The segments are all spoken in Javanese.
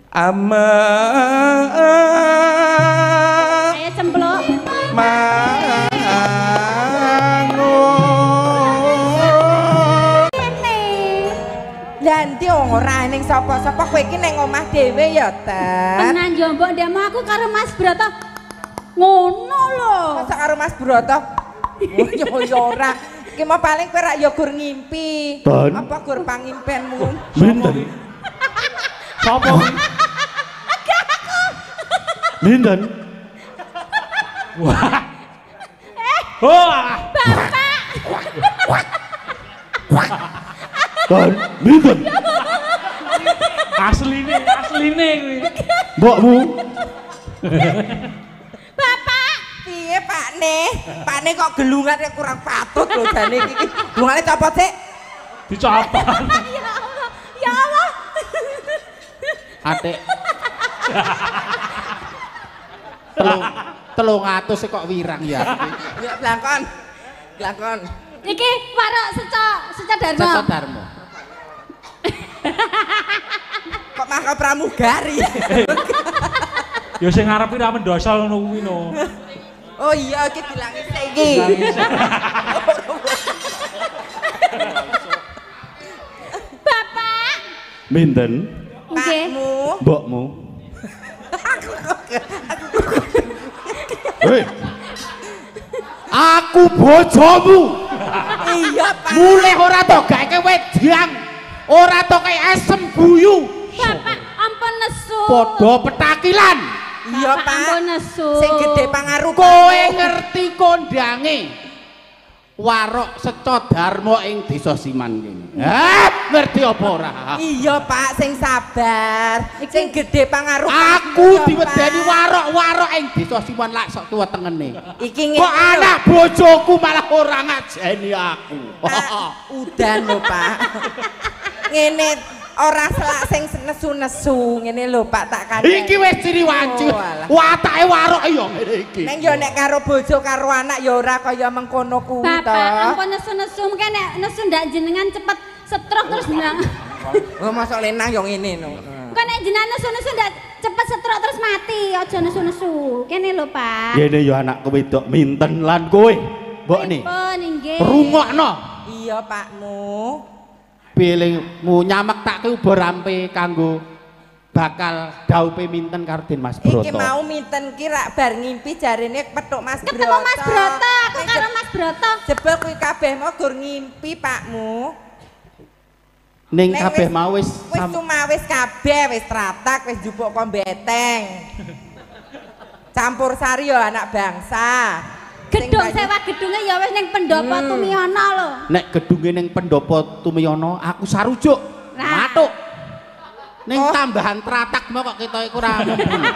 Ama ayo cemplok Ganti ora ning sapa-sapa kowe iki ning omah dhewe ya, Ten. tenan yo mbok ndekmu aku karo Mas Broto ngono lho Masa karo Mas Broto? Oh ya ora. Iki mah paling kowe rak ya gur ngimpi. Ten. Apa gur pangimpenmu? Minten. sapa Minten. wah oh Dan minten. asline kuwi Mbokmu. Bapak Piye Pakne? Pakne kok gelungan ya kurang patut lho jane iki. Gelungane copot sik. dicopot ya Allah Atik. 300 kok wirang ya. Ya blangkon. Blangkon. iki warok seca Darmo Cocok Darmo. Kok mah pramugari. ya sing ngarepi ra mendosol ngono kuwi no Oh iya iki dilangi sik iki. Bapak Minten. nggih Pakmu. Mbokmu. Hei. Aku bojomu. Iya Pak. Mulih ora to gaeke wedang. Ora to kaya esem guyu. Bapak ampun nesu Padha petakilan. Iya Bapak, Pak. ampun nesu Sing gedhe pangaruh. Kowe ngerti kondange. Warok Seco Darmo ing Desa Siman kene. Ngerti apa ora? Iya Pak, sing sabar. Sing gedhe pangaruh. Aku diwedeni warok-warok ing Desa Siman lak sok tuwa tengene. Iki Kok anak bojoku malah ora ngajeni aku. Udan lho Pak. Ngene ora selak sing nesu-nesu ngene lho Pak tak kandhani. Iki wis ciri wanci. Oh, alah. Watake warok ya ngene iki. Ning yo nek karo bojo karo anak ya ora kaya mengkono kuwi to. Bapak ampun nesu-nesu mungkin nek nesu ndak jenengan cepet stroke terus bilang Oh masuk lenang yo ngene no. kok nek jenengan nesu-nesu ndak cepet stroke terus mati aja nesu-nesu kene lho Pak Kene yo anakku wedok Minten lan kowe. Mbokne. pun inggih Rungokno. Iya Pakmu. Bilingmu nyamek tak ke ubo rampe kanggo bakal daupe Minten karo Den Mas Broto. Iki mau minten ki rak bar ngimpi jarene petuk Mas Broto. ketemu Mas Broto aku karo Mas Broto Jebul kuwi kabeh mau gur ngimpi Pakmu. Ning Nek kabeh wis- mau wis Wis wis kabeh wis tratak wis jupuk kok beteng. Campur sari yo anak bangsa. gedung sewa gedungnya ya wis ning pendopo Tumiyono lho nek gedunge ning Pendopo Tumiyono aku sarujuk. Nah. Matuk. Ning Oh. tambahan tratak mau kok ketoke kurang mumpuni.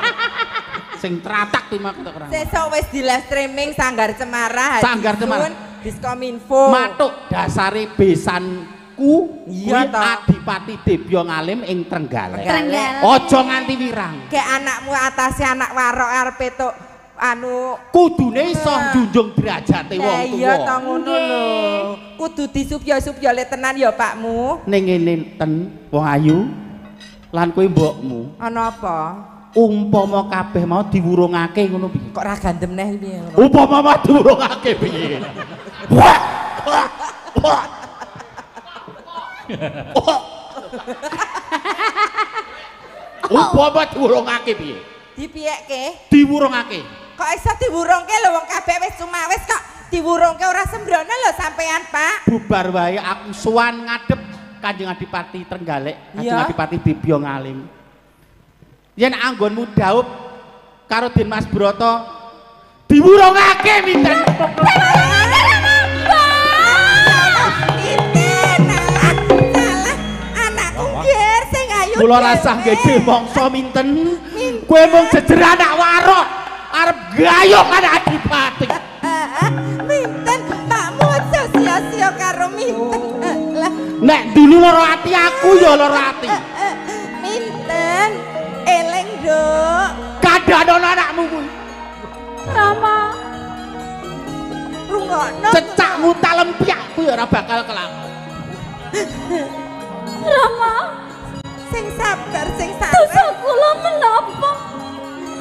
Sing tratak ki mau ketok kurang. Sesuk wis di live streaming Sanggar Cemara Sanggar Cemara. Diskominfo. Matuk dasare besanku Iya, kuwi toh. Adipati Debya Ngalim ing Trenggalek. Trenggalek Aja nganti wirang. Kayak anakmu atase anak warok arep tok anu Kudune iso njunjung derajate wong Lah iya tuwa. to ngono lho. Kudu disupya-supya le tenan ya Pakmu. Ning ngene ten wong ayu lan kowe mbokmu Ana apa? umpama kabeh mau diwurungake ngono piye? Kok ra gandem neh piye? Umpama mau diwurungake piye? Wah! Wah! Umpama diwurungake piye? Dipiyeke? Diwurungake. Kok iso diwurungke lho wong kabeh wis cumawis kok diwurungke ora sembrono lho sampean Pak. Bubar wae aku sowan ngadep Kanjeng Adipati Trenggalek, Kanjeng Iya. Adipati Debya Ngalim. Yen anggonmu dhaup karo Den Mas Broto diwurungake Minten. Anakku biar sing ayu. Kula rasah gede mongso Minten. Kowe mung jejer anak warok arep gayung anak Adipati. Minten Pakmu aja sia-sia karo Minten. Lah Nek dulu lara ati aku ya lara ati. Minten eleng Nduk. Kadhano anakmu kuwi. Rama Rungokno. Cecakmu talempiakku ya ora bakal kelak. Rama Sing sabar. Dosa kula menapa?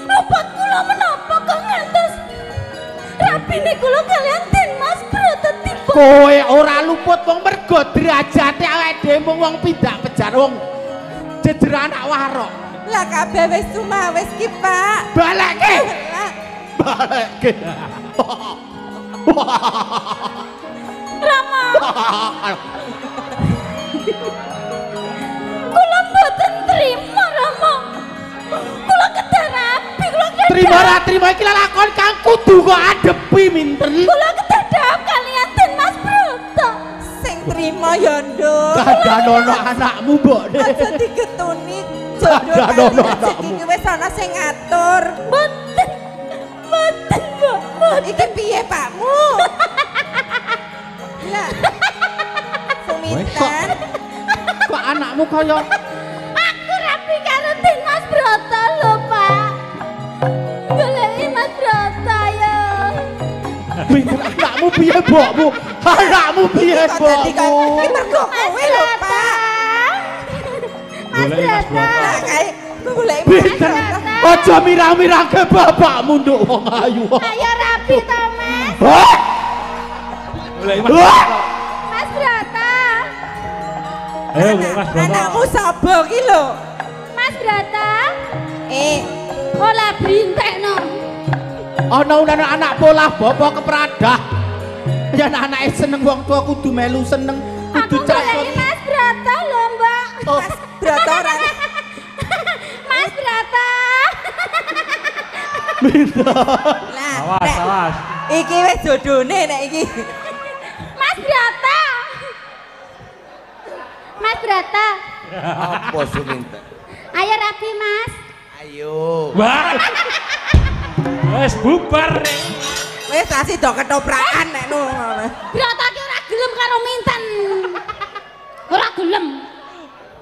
Luput kula menapa kok ngantos rapine kula kalian Den Mas Broto tiba. Kowe ora luput wong mergo derajate awake dhewe mung wong pindak pejar wong jejer anak warok. Lah kabeh wis sumawis ki, Pak. Balekke. Lah, Balekke. Rama. Kula mboten trima, Rama. Kula kedah rapi, kula kedah. Trima ra trima iki lakon kang kudu kok adepi minten. Kula kedah dawuh kalian Den Mas Broto. sing trima ya, Nduk. Kadanono anakmu, Mbok. Aja digetuni. Jodoh Kadanono kali anakmu. iki wis ana sing ngatur. Mboten, Mbok. Iki piye, Pakmu? Lah. Suminten. Kok anakmu kaya Aku rapi karo Den Mas Broto lho, Pak. Goleki Mas Broto ya. minten anakmu piye, Mbokmu? Anakmu piye, Kok dadi kok Mbokmu? iki mergo kowe lho, Pak. Mas Goleki Mas Broto. Lah kae goleki Pinter. Aja mirang-mirangke bapakmu, Nduk, wong ayu. Ayo rapi to, Mas. Hah? Goleki Mas Wah! Broto. Mas Broto. Ayo goleki Mas Broto. Anakmu sapa ki lho? Mas Broto. Ola brintekno. Ana unanan anak polah bapa kepradah. Yen anake seneng wong tua kudu melu seneng, Aku kudu cacot. goleki Mas Broto lho, Mbak. Oh, Mas Broto ora Mas Broto. lah. Awas, nek awas. Iki wis jodone nek iki. Mas Broto. Mas Broto. Apa Suminten? Ayo rapi, Mas. Ayo. Wah. Wes bubar nih. Wis kasih do ketoprakan nek ngono. Broto ki ora gelem karo Minten. Ora gelem.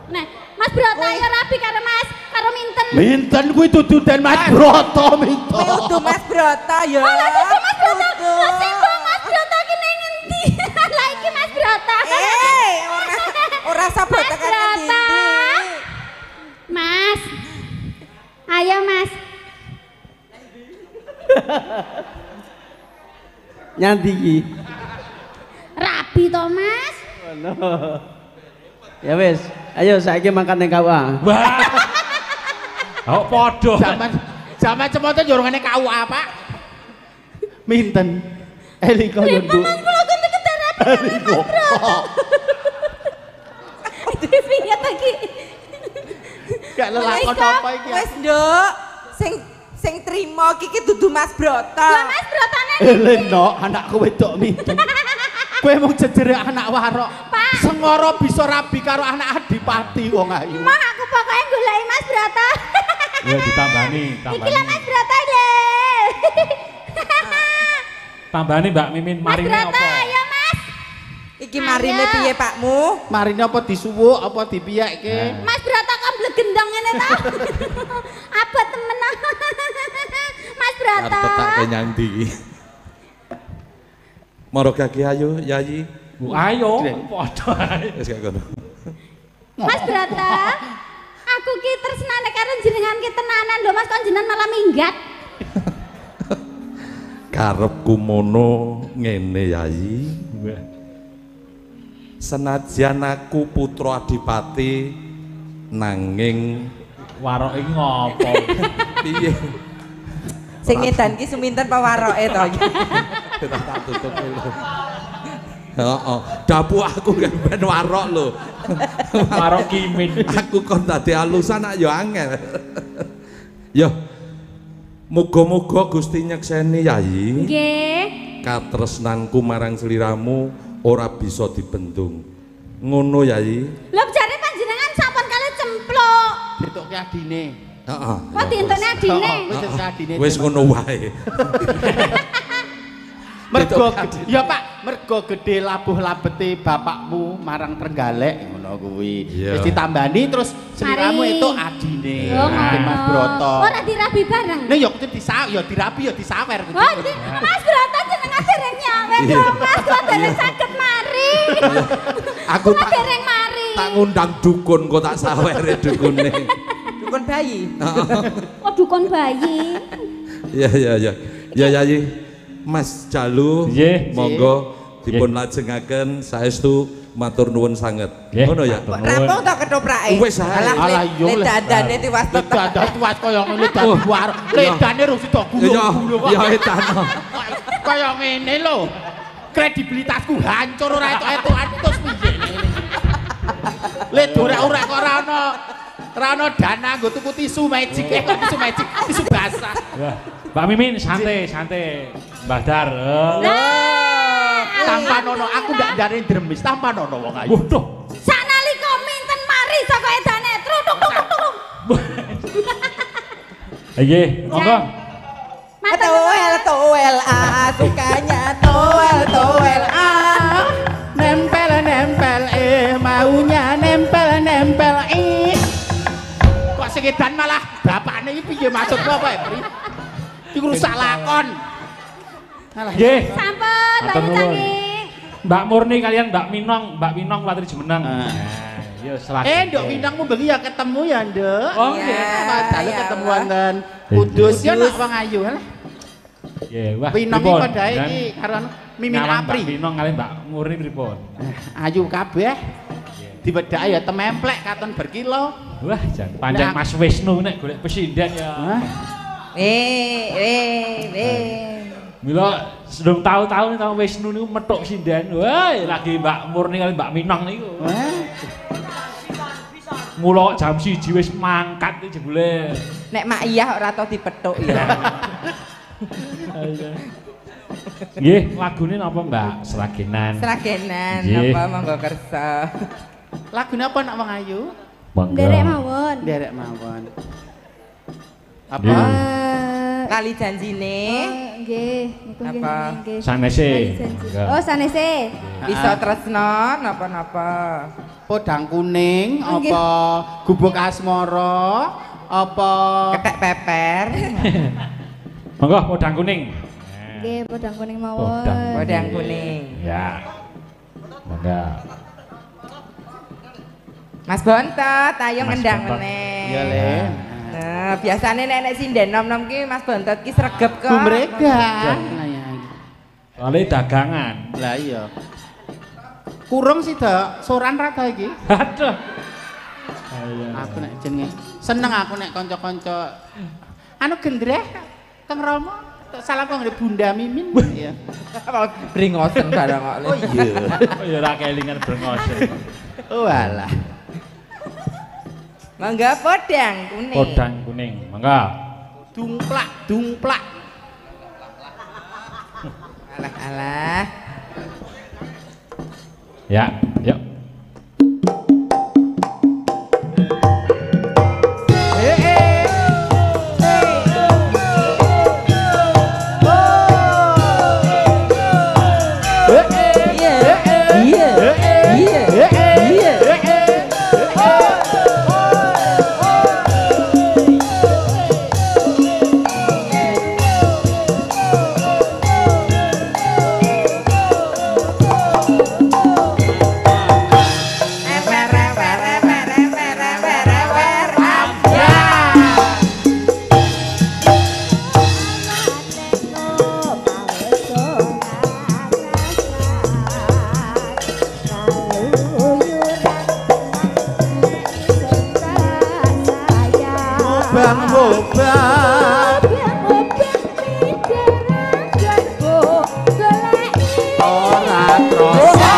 Nah, Mas Broto ayo rapi karo Minten. Minten kuwi dudu Den Mas Broto, minten. Kuwi udu Mas Broto ya. Lah iki Mas Broto. Udu. Lah sing mbok Mas Broto ki ning endi? Lah iki Mas Broto. Ora sapa Mas tekan Broto. ndi. Mas. Ayo, Mas. Nyanti iki. Rapi to, Mas. Ono. Ya wis, ayo saiki makan ning KUA. Wah. Oh podo. Zaman cemoten yo ngene KUA, Pak. Minten. Eliko yo, Bu. Paman kula ganti kedah rapi karo Mas Broto. Piye ta iki? Gak lelakon apa iki? Wis, Nduk. Sing trima iki dudu Mas Broto. Lah Mas Brotone Eleno, anakku wedok minten. Kowe mung jejere anak warok. Pak. Sengara bisa rabi karo anak adipati wong ayu. Mah aku pokoknya goleki Mas Broto. Ya ditambani, Iki lah Mas tambani. Broto deh. Tambani Mbak Mimin Mas marine Broto apa? ayo Mas. Iki marine Ayo. piye, Pakmu? Marine apa disuwuk apa dipiyekke? Mas Broto kan blegendong ngene ta. Apa temen. Mas Broto. Arep nyandi. Moro kaki ayo, Yayi. Bu ayo, podo ae. Wis gak ngono. Mas Broto. Aku ki tresnane karo jenengan ki tenanan lho Mas kok jenengan malah minggat. Karepku mono ngene, Yayi. Wah. Senajan aku putra adipati nanging Warok iki ngopo? piye? Sing edan ki Suminten pawaroke to. Tak tutup lho. Heeh, dapu aku gak ben warok lho. Warok kimin. Aku kon dadi alusan nak ya angel. Yo. Muga-muga Gusti nyekseni, Yayi. Nggih. Katresnanku marang sliramu ora bisa dibendung. Ngono, Yayi. Lho jare panjenengan sampun kali cempluk. Ditokke adine. Heeh. Kok dienteni adine? Wis ditokke adine. Wis ngono wae. Mergo Ditokke ya Pak, mergo gedhe labuh labete bapakmu marang Trenggalek ngono kuwi. Iya. Wis ditambani terus sliramu Mari. itu adine. Oh, Adine Mas Broto. Ora dirabi bareng. Nek yo kudu ya dirapi ya disawer kudu. Oh, Mas Broto jenengan dereng nyawer Iya. dong Mas, kok dereng saged mari. Aku Kok tak dereng mari. tak ngundang dukun kok tak sawere dukune. Dukun bayi. Oh dukun bayi. Ya ya ya. Ya Yayi. Mas Jalu, Nggih. monggo dipun lajengaken saestu matur nuwun sanget. Nggih, Ngono ya. matur Rampung to kethoprake. Wis ae. Alah, iya, le Le. dadane tiwas tetep. Ledan tuwas kaya ngene ledan war. Ledane rung sida gulung-gulung kok. Ya edan. Kaya ngene lho. Kredibilitasku hancur ora etuk-etukan terus piye ngene. Le dorek-orek kok ora ana dana nggo tuku tisu magic, tisu magic, tisu basah. Wah, Mbak Mimin santai, santai. Mbah Dar. Tanpa nono aku ndak ndare dremis tanpa nono wong ayu. Waduh. Sanalika minten mari saka edane trutuk tuk tuk. Nggih, monggo. Toel sukanya toel Nempel maunya nempel kok sekedan malah bapakne iki piye maksudmu apa ya Pri? Iki rusak lakon. Alah. Nggih. Sampun Matur Bayu nuwun. Cangik. Mbak Murni kalian Mbak Minong Watri Jemenang. Ya selagi. Nduk Minangmu bengi ya ketemu ya, Nduk. Oh, Iya. nggih. Padahal ya ketemu Allah. wonten Kudus ya nak wong ayu lah. Nggih, wah. Pinong iki pripun? padhae Dan iki karo Mimin nyawang Apri. Mbak Minong kalian Mbak Murni pripun? Ayu kabeh. Diwedhaki ya tememplek katon berkilo. Wah, jan panjang Mas Wisnu nek golek pesinden ya. Hah? Mila sedung tahu-tahu nih tahu Wisnu niku metuk sinden. Wah, lagi Mbak Murni kali Mbak Minong niku. Mula jam 1 wis mangkat iki jebule. Nek mak iyah ora tau dipethuk ya. Nggih, lagune napa Mbak? Seragenan. Seragenan Nggih. apa monggo kersa. Lagune apa nak wong ayu? Monggo. Nderek mawon. Derek mawon. Apa? Nggih. Lali janjine. Nggih, niku nggih Apa? nggih. Sanese. Lali janji. Enggak. Oh, sanese. Bisa tresno napa-napa. Podang kuning, Oh, nggih. apa gubuk asmara, apa Ketek peper. Monggo podang kuning. Nggih, podang kuning mawon. Podang kuning. Ya. Monggo. Mas Bontot, ayo Mas ngendang Bontot. meneh. ya le. Nah, biasane nek sinden nom-nom ki Mas Bontot ki sregep kok. Gumregan. Nah, ya. Soale dagangan. Lah iya. Kurung sih dak soran rata iki. Aduh. Ayo. Aku nek jenenge seneng aku nek kanca-kanca anu gendreh Kang Rama salam kok ngene Bunda Mimin ya. Bringosen barang kok. Oh iya. Oh ya ora kelingan brengos. Oh alah. Mangga podang kuning. Podang kuning. Monggo. Dungplak. Alah. Ya, yuk. Mobang ora trosa.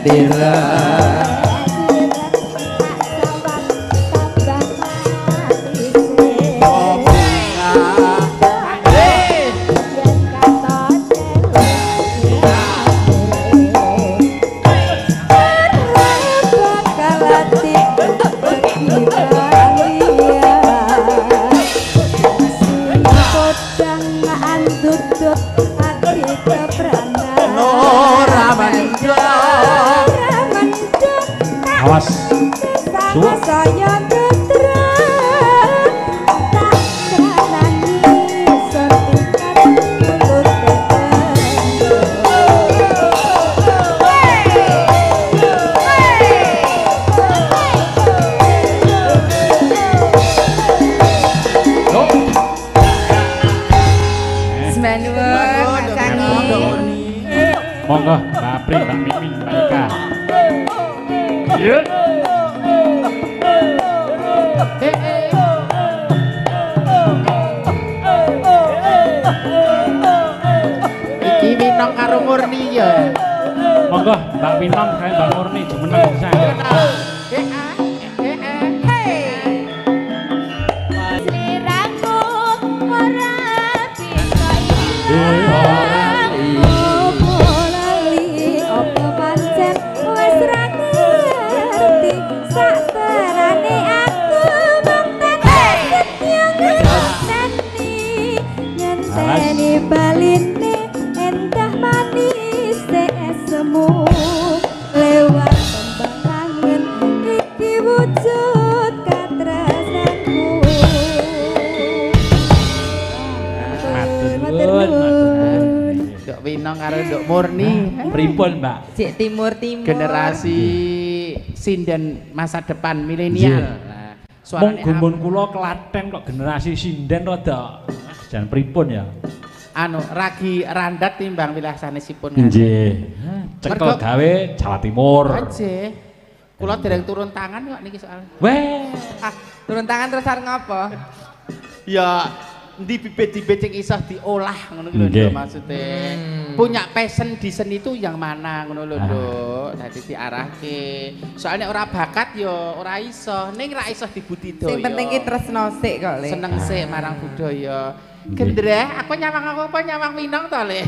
tira Awas. Saya Monggo, Mbak Pri, Mbak Mimin, Mbak Ika. Iya. Iki Winong karo Murni ya. Monggo, Mbak Winong kaya Mbak Murni jumeneng bisa. Sliraku ora bisa baline endah manis semu lewat pembangan iki wujud katresnanku. Matur nuwun. Nduk Winong karo Nduk Murni. Pripun, Mbak? Cek timur-timur Generasi sinden masa depan milenial. Mung gumun kula Klaten kok generasi sinden rada jan pripun ya? Anu ragi randat timbang wilayah sanesipun. Nggih. Cekel gawe Jawa Timur. Nggih. Kula dereng turun tangan kok niki soal. Weh, turun tangan terus arep ngopo? Ya ndi bibit-bibit sing iso diolah ngono lho Nggih. maksude. Punya passion di seni itu yang mana ngono lho Nduk. Dadi diarahke. Soalnya ora bakat ya ora iso, ning ra iso dibudidaya. Sing penting ki tresno sik kok, Le. Seneng sik marang budaya. Gendreh, aku nyawang apa nyawang Winong to, Le?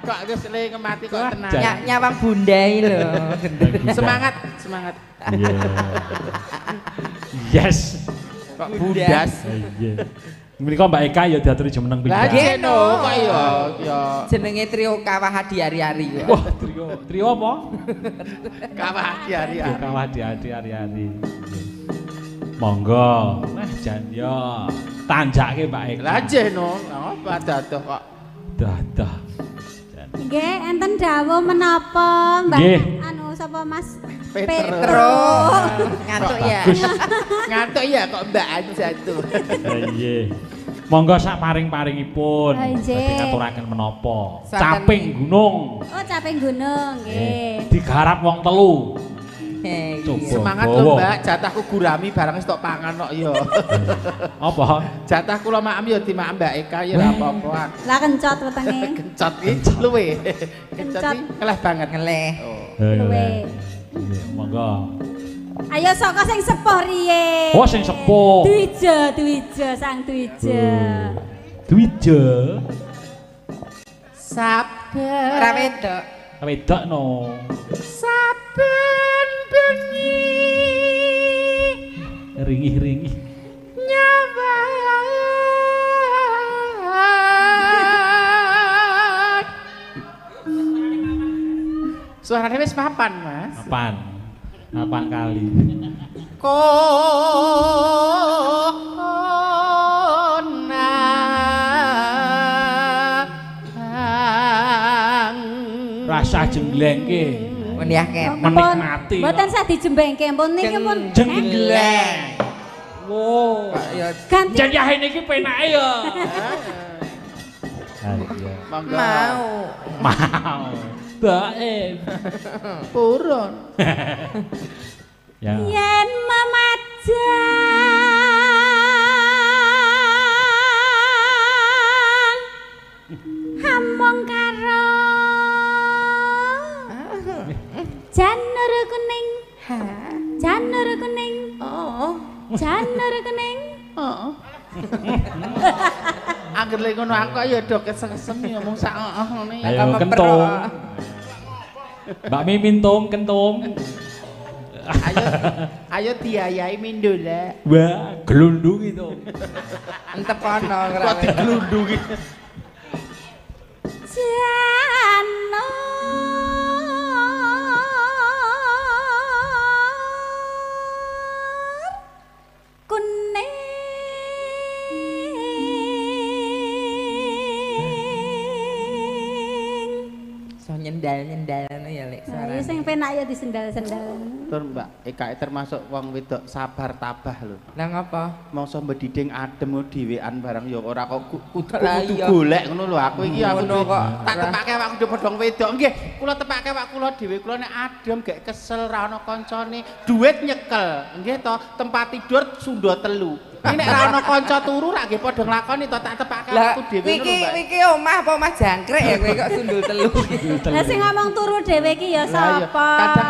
Kok terus Le ngemati kok tenang. Nyawang bundai lho. Semangat, semangat. iya. Yes. Kok bundas. Iya. Menika Mbak Eka ya diaturi jumeneng Lah pindhah. jeno kok ya. Jenenge trio Kawah Hadi Ari-ari. Wah, trio apa? Kawah hari-hari. Kawah di hari-hari. Monggo, jan yo tanjake Mbak Eka. Lah jeno, apa dadoh kok. Dadah. Nggih, enten dawuh menapa, Mbak? Nggih. Anu sapa Mas? Petro. Ngantuk ya. Ngantuk ya kok Mbak aja tuh. Iya. Monggo sak paring-paringipun. Nggih. Badhe ngaturaken menapa? Saten. Caping gunung. Oh, caping gunung, nggih. Digarap wong telu. Iya. Semangat lho Mbak, jatahku gurami barang wis tok pangan kok ya. Apa? Jatah kula maem ya dimaem Mbak Eka ya ora apa-apa. Lah kencot wetenge. Kencot iki luwe. Kencot iki keleh banget. Ngeleh. Luwe. Iya, monggo. Ayo saka sing sepuh riye. Oh, sing sepuh. Dwija, sang Dwija. Dwija. Saben Ora wedok. Wedok no. saben bengi Ringih-ringih. nyawang. Suaranya wis papan, Mas. Apaan? Apaan kali? Rasa jenglengke. Mendiahke. Menikmati. Mboten saya dijembengke, ampun niki pun. Jengleng. Wow. Ganti. Jan yahe niki penake ya. Monggo. Mau. Mau. Bae. Purun. Ya. Yen memajang hamong karo Janur kuning. Ha. Janur kuning. Oh. Janur kuning. Heeh. Angger lek ngono aku ya do kesem-kesem ngomong sak heeh ngene. Ayo kentung. Mbak Mimin tung kentung. Ayo diayai mindola. Wah, gelundung itu. Entepono Kok diglundungi. Janur kuning. So nyendal-nyendal ya lek suara. Ayo sing penak ya disendal-sendal. Tur Mbak, Eka termasuk wong wedok sabar tabah lho. Lah ngapa? Mongso mbediding adem dhewean barang ya ora kok kudu Lah iya. golek ngono lho. Aku iki aku Ngono kok. tak tepake awakku dhewe padha wedok. Nggih, kula tepake awak kula dhewe. Kula nek adem gak kesel ra ono kancane, duit nyekel. Nggih to, tempat tidur sunda telu. Ini nek ra ono kanca turu ra nggih padha nglakoni to tak tepake Lah awakku dhewe ngono lho, Mbak. iki omah apa omah jangkrik ya kowe kok sundul telu. Lah sing ngomong turu dhewe iki ya Lah iya, sapa? kadang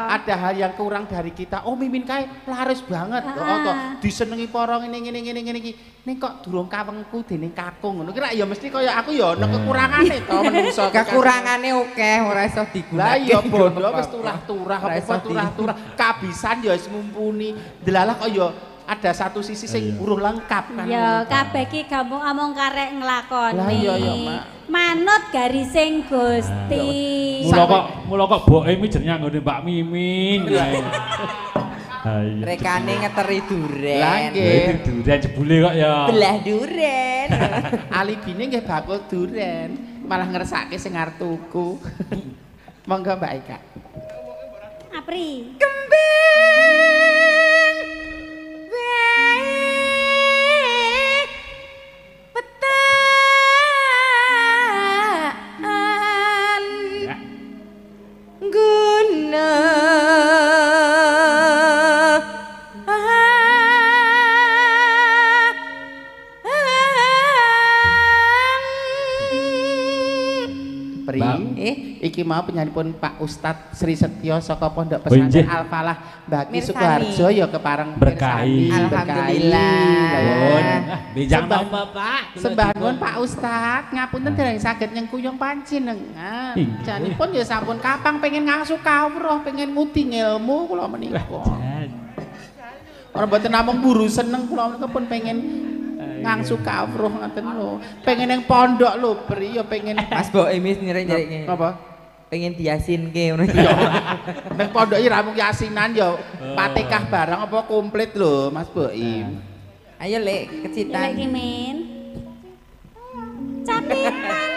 ada hal yang kurang dari kita. Oh Mimin kae laris banget. Oh to disenengi para ngene iki. Ning kok durung kawengku dening kakung ngono. Kira ya mesti kaya aku ya ana kekurangane to menungso. Kekurangane akeh ora iso digunakan. Lah iya bondo wis turah-turah apa turah-turah kabisan ya wis ngumpuni. Delalah kok ya ada satu sisi sing urung lengkap kan. Ya kabeh iki gampang amung karek nglakoni. Lah iya ya, Mak. Manut garising Gusti. Mula kok boke mi jenenge nggone Mbak Mimin. Ayo. Rekane ngeteri duren. Lah nggih. Durian jebule kok ya. Belah duren. Alibine nggih bakul duren, malah ngersake sing arep tuku. Monggo Mbak Eka. Apri. Kembang wae petaan guna Pri, iki mau penyanipun Pak Ustadz Sri Setyo saka Pondok Injih. Pesantren Al-Falah Mbaki Mirsani. Sukoharjo ya kepareng Berkahi. mirsani. Alhamdulillah. Nuwun. Bijang Sembah- apa, Pak? Sembah nuwun Pak Ustadz, ngapunten dereng saged nyengkuyung panjenengan. Inggih. Janipun ya sampun kapang pengen ngasuh kawruh, pengen ngudi ilmu kula menika. Ora mboten namung buru seneng kula menika pun pengen ngangsu kawruh ngoten lho. Pengen yang pondok lho, Pri ya pengen Mas Bo Emis nyerek-nyerek apa? pengen diasinke ngono iki. Nang pondok iki ra mung yasinan ya Fatihah barang apa komplit lho Mas Boim. Ayo lek Lek kecitan. iki Min. Capitan.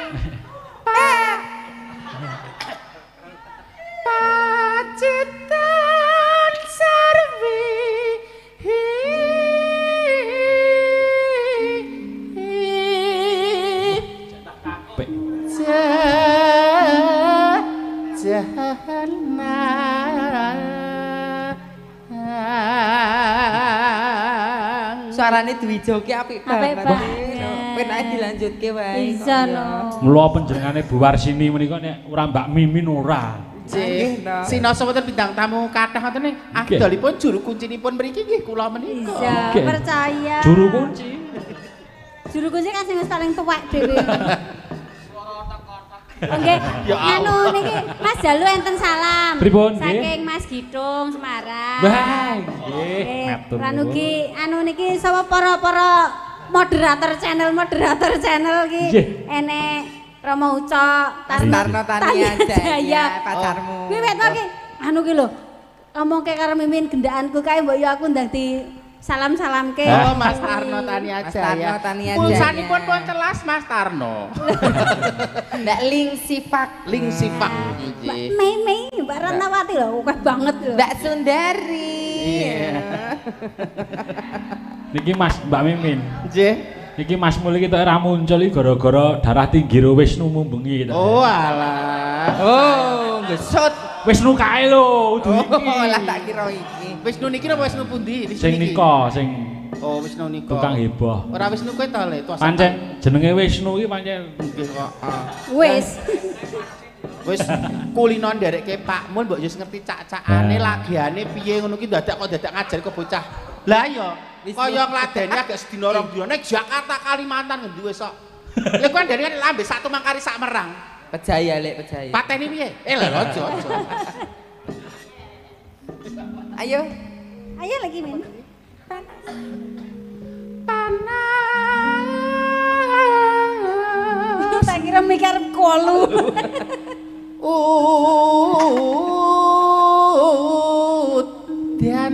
Pacitan sarwi Suarane Dwi Joki apik Apik banget. banget. Penake dilanjutke wae. Bisa no. Mula panjenengane Bu Warsini menika nek ora Mbak Mimin ora. Nggih, no. Sinoso wonten bintang tamu kathah ngoten nih. Adolipun juru kuncinipun mriki nggih kula menika. Bisa Oke. percaya. Juru kunci. Juru kunci kan sing wis paling tuwek dhewe. Oke, Ya anu niki Mas Jalu enten salam. Pripun, nggih? Saking Mas Gidung Semarang. Wah, nggih, matur nuwun. Anu niki sapa para moderator channel iki. Nggih. Enek Romo Ucok, Tarno Tania Jaya Jaya. pacarmu. Kuwi wet iki. Anu ki lho. Ngomongke karo Mimin gendakanku kae mbok yo aku ndang di salam-salamke. Oh Mas Tarno Tania Mas Jaya. Tarno Tania Jaya. Pulsanipun pun telas Mas Tarno. Ndak ling sifak. Ling sifak Mbak nggih. Mei Mbak Ratnawati lho, akeh banget lho. Mbak Sundari. Iya. Niki Mas Mbak Mimin. Nggih. Niki Mas Muli kita ora muncul iki gara-gara darah tinggi Wisnu bengi kita. Oh alah. Oh, gesut. Wisnu kae lho, udu Oh, iki. lah tak kira iki. Wisnu niki napa Wisnu pundi? Wisnu Sing niki? nika, sing Oh Wisnu nika. tukang heboh. Ora Wisnu kowe to le, tuasa. Pancen jenenge Wisnu iki pancen Nggih kok. Wis. Wis kulino nderekke Pak Mun mbok wis ngerti cak-cakane lagiane piye ngono ki dadak kok dadak ngajari ke bocah. Lah iya, kaya ngladeni agak sedina rong dina nek Jakarta Kalimantan ngendi wis kok. Lek kowe ndene lambe sak tumangkari sak merang. Pejaya lek pejaya. Pateni piye? Lho aja. Ayo. Ayo lagi men. Panas. Tak kira mikir kolu. Dan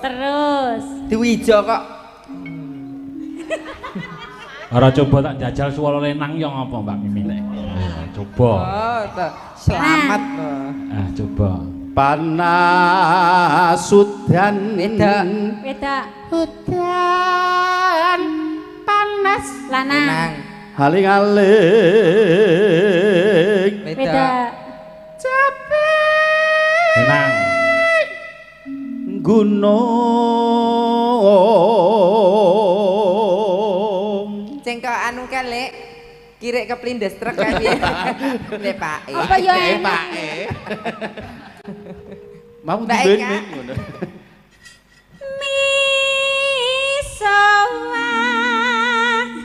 terus diwijo kok. Ora coba tak jajal swara lenang yo ngapa Mbak Mimin? Coba. Oh, selamat loh. Coba. Panas udan Beda. udan panas Lanang. haling-haling Beda. capek Tenang. gunung Cengkok anu kan lek kirek keplindes truk kan ya. Lek Pak. Apa ya enak? Pak mau Mbak diben Eka. men ngono Misowa.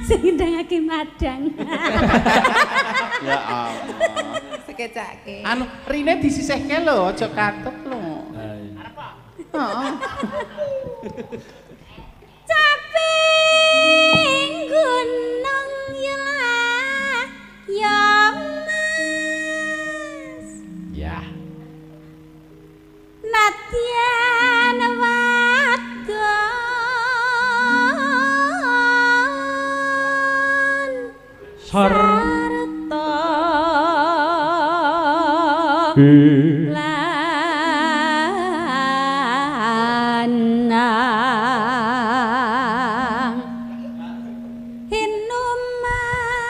Sindangake madang. ya Allah Sekecake. anu rine disisihke lho aja katep lho heeh Caping gunung ya mas. Ya. Nadyan wadon sarta lanang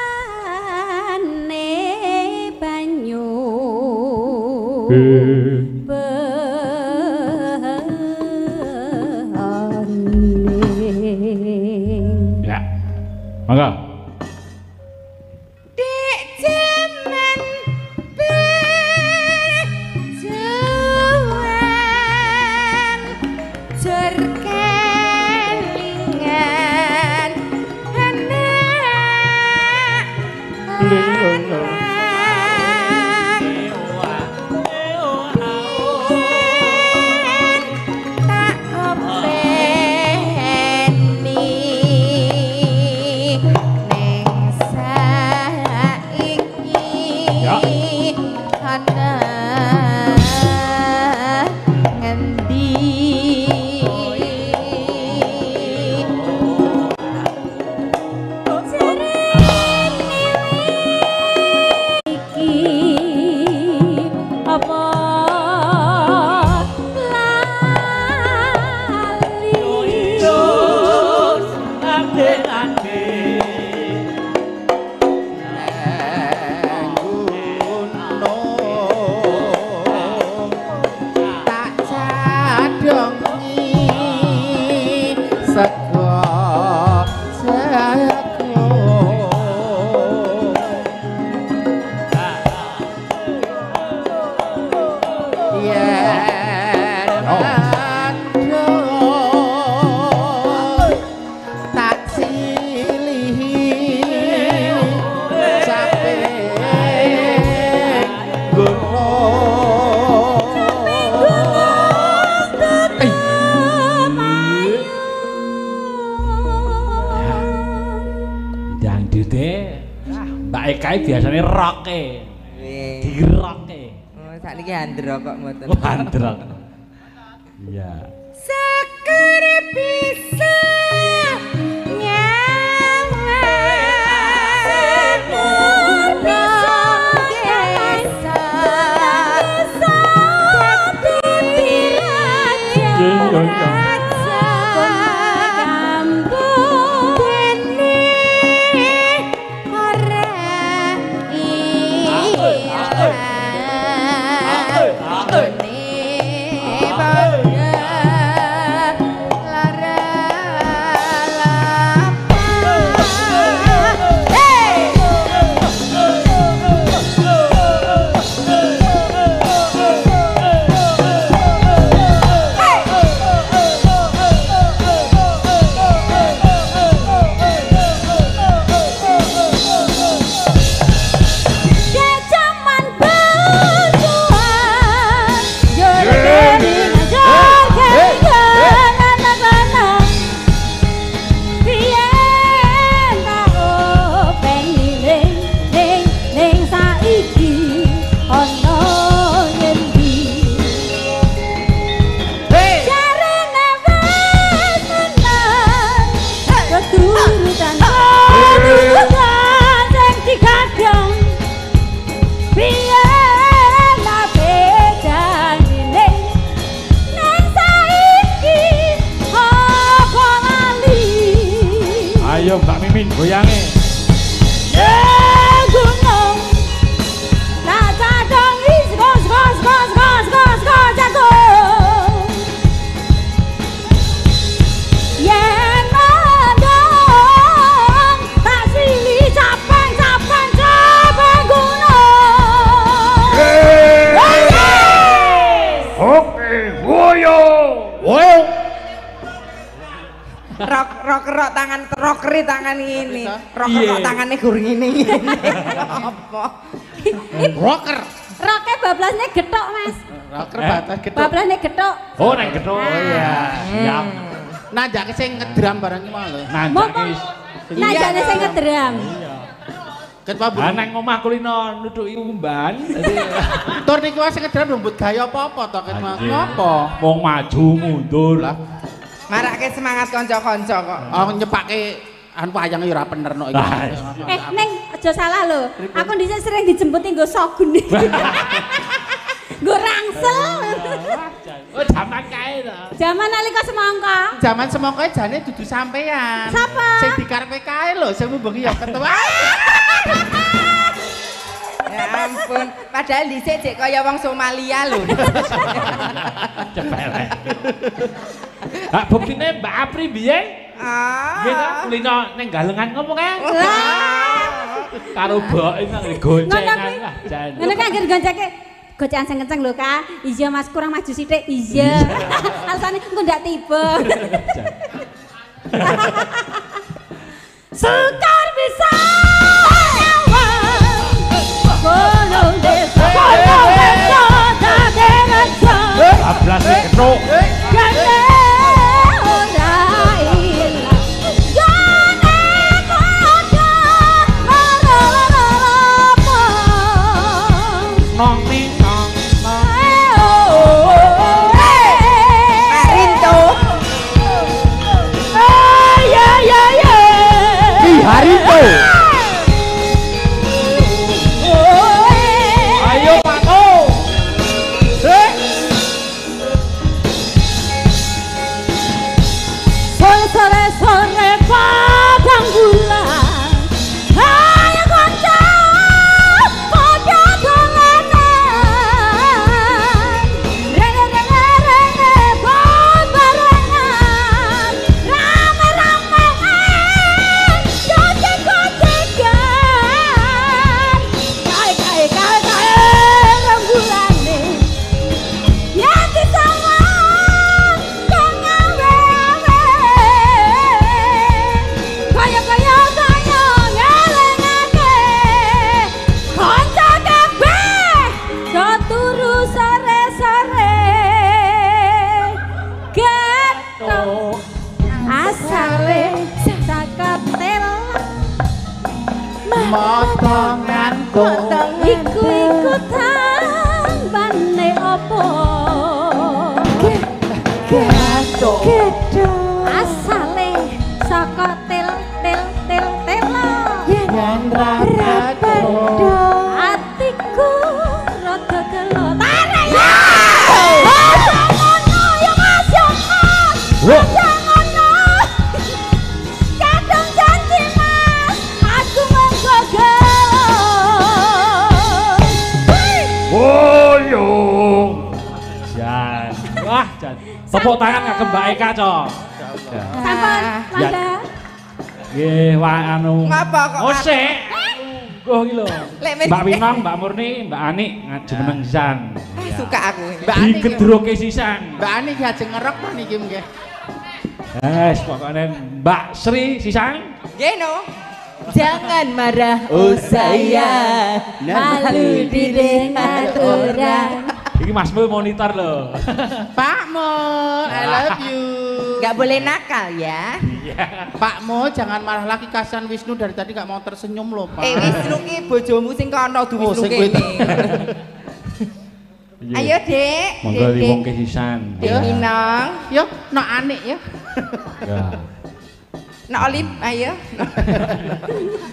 hinumane banyu bening. Ya. Mangga. Dek jaman berjuang jur kelingan anak tak openi ning saiki Ya. ana ngendi iki apa tak cadongi sego jago yen mandor tak silihi capek gunung Dangdute Mbak Eka biasanya rock-e. Di-rock-e. Oh, sakniki handro kok mboten. Bandrok. Iya. Sekar bisa nyawa Sekar bisa Raja kampung Dene ora iya gunung tak kadang isgos jagung yen mandang tak sili capeng gunung Oke, woyo. Rok rokeri tangan ini. Rok tangannya gurung ini. Apa? Rocker. Roke bablasnya getok mas Rocker batas gitu. bablasnya getok Oh, neng gedho. Oh iya. Siap. Nanjake sing ngedram barang iki mau lho. Nanjak Monggo. wis. nah jane saya ngedram Ket Pak Bu. Ah nang omah kulino nutuki umban. Dadi Tur niki wae sing ngedram rambut gaya apa-apa to Ket Mas? Ngopo? wong maju mundur. Lah, Marake semangat kanca-kanca kok. oh nyepake anu wayang ya ora bener no iki. Lah, neng aja salah lho aku dhisik sering dijemput nggo sogun nggo rangsel Oh, jaman kae to. zaman nalika semangka Zaman semangka jane dudu sampean. Sapa? Sing dikarepe kae lho, sing mbengi ya ketua. Ya ampun, padahal dhisik jek kaya wong Somalia lho. Cepelek. Hak buktine Mbak Apri biyen nggih ta Ah. kulino ning galengan ngopo kae? lah Karo boke nang goncengan kuwi. lah jan. ngene kan anggere gonceke gocekan sing kenceng lho Kak iya Mas kurang maju sithik iya alasane engko ndak tiba Sekar bisa Bolong desa daden aja Ablas ketok. Gane ora ilang Gane koda apa Nong ning nong. Rinto. Ki Harito. Ayo Pato. Sore padang gula ayo kanca padha dolanan rene barengan rame-rame gotek-gotekan kae rembulane yen disama kang awe-awe kaya ngelengake kanca kabeh do turu sore-sore getok asale sakatel Motong ngantuk. iku tambane opo getok asale saka tel Yen ra Rapedo atiku rada gelo tarik ya ngono ya Mas ya Mas ngono kadang janji Mas aku mengko gelo Woyo. Jan. Wah, Jan. Tepuk tangan kagem Mbak Eka, Cok. sampun mangga Nggih, wah anu. Ngapa kok? Oh, sik. Nggo iki lho. Lek men- Mbak Winong, Mbak Murni, Mbak Ani jumeneng sisan. Suka aku. Mbak Ani. Digedroke sisan. Mbak Ani ki ajeng ngerok to niki nggih. Pokoknya Mbak Sri sisan. Nggih no. Jangan marah oh sayang. malu didengar orang Iki Mas Mul monitor lho. Pak Mo, I love you. Nggak boleh nakal ya. Pak Mo, jangan marah lagi kasihan Wisnu dari tadi gak mau tersenyum loh Pak. Wisnu ki bojomu sing kono du Oh, Wisnu sing kuwi kene. Ayo, Dek. Monggo Dek, liwong Dek. sisan. Dek Minang. Yo, no anik ya. Ya. Nak Olip, ayo.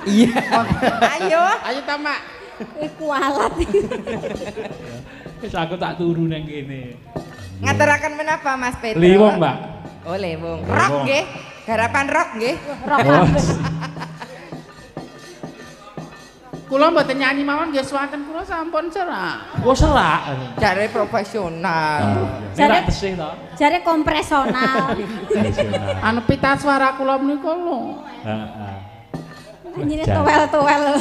Iya. Ayo. Ayo Tamak. kualat Wis aku tak turu nang kene. Ngaturaken menapa Mas Petro? Liwong, Mbak. Oh, Liwong. Liwong. Rock nggih. Garapan rock nggih. Oh. Kula mboten nyanyi mawon nggih swanten kula sampun serak. Wah serak. Jare profesional. Jare tesih to. Jare kompresonal. Anu pita suara kula menika lho. Heeh. Nyine towel-towel.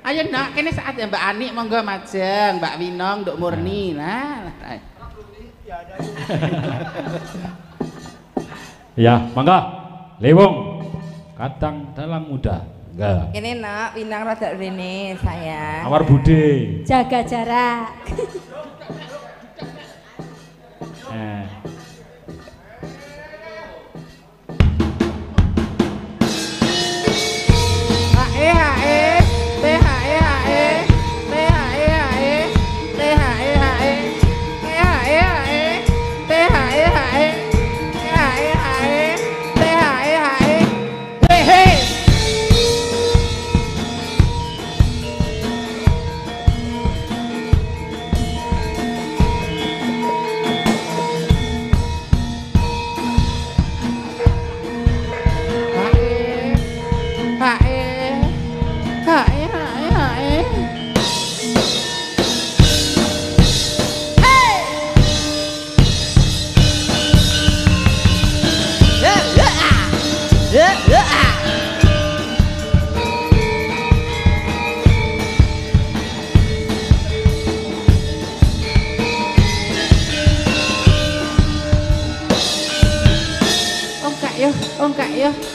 Ayo nak kene saat ya Mbak Ani monggo majeng, Mbak Winong, Nduk Murni. Nah. Ya, mangga. Lewung. Kadang dalam muda. Enggak. Ini nak, Winang rada rene sayang. Awar Bude. Jaga jarak.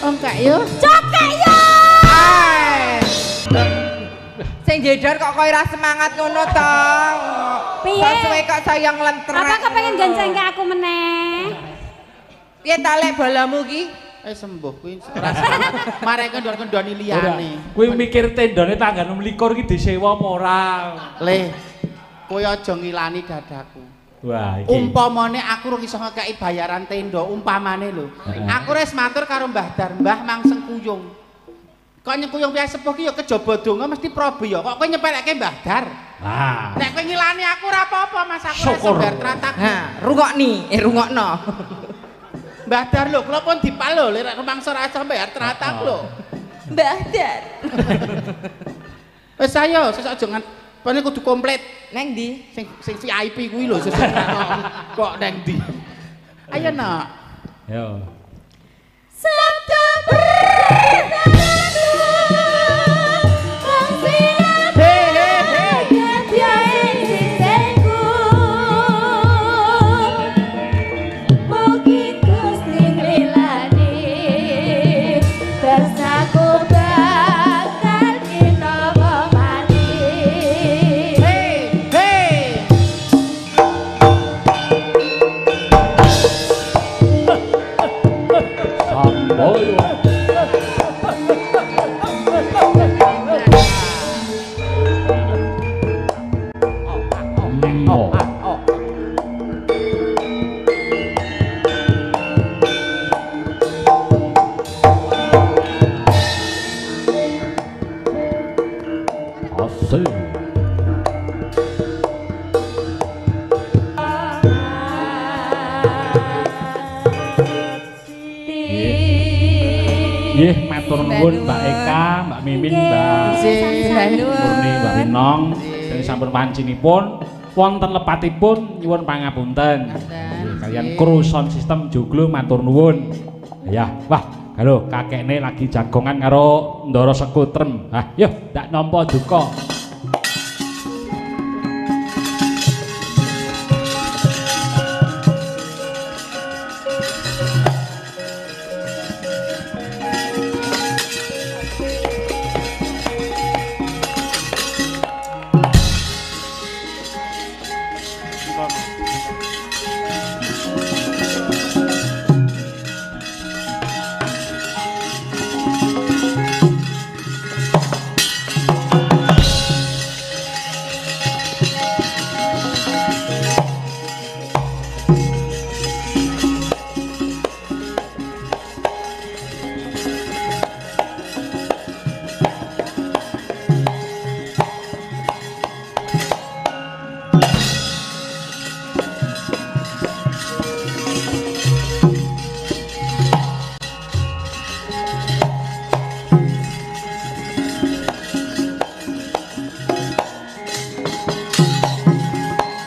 Ongkak yo. Cokek yo. Sing jedor kok koyo ora semangat ngono to. Piye? Sesuai kok sayang lentrek. Apa kepengen ganceng ke aku meneh? Piye ta lek balamu ki? Sembuh kuwi rasa. Marek kendon-kendoni liyane. Kuwi mikir tendane tanggal 26 iki disewa apa ora? Le. Kowe aja ngilani dadaku. Wah, iki. Umpamane aku ora iso ngekeki bayaran tenda, umpamane lho. Aku wis matur karo Mbah Dar, Mbah mangseng kuyung. Kok nyekuyung piye sepuh ki ya kejaba donga mesti probe ya. Kok kowe nyepelekke Mbah Dar? Nah. Nek kowe ngilani aku ora apa-apa, Mas aku wis sembar tratak. Ha, rungokni, rungokno. Mbah Dar lho, kula pun dipal lho, lek rumangsa ora iso bayar tratak lho. Mbah Dar. Wis ayo, sesuk aja pane kudu komplit. Neng ndi? Sing VIP kuwi lho sesuk kok neng ndi. Ayo nak. Yo. Sabda bersatu. Nggih, matur nuwun Mbak Eka, Mbak Mimin, Mbak Murni, Mbak Winong, sing sampun pancinipun wonten lepatipun nyuwun pangapunten. Kaliyan kru sound system Joglo matur nuwun. Ya, wah, halo kakekne lagi jagongan karo Ndara Sekutrem. Hah, yo ndak nampa duka.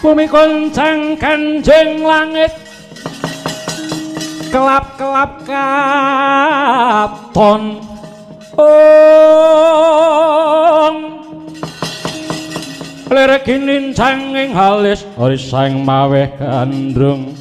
bumi goncang kanjeng langit kelap-kelap katon lerek inincang ing halis ori sang maweh kandrung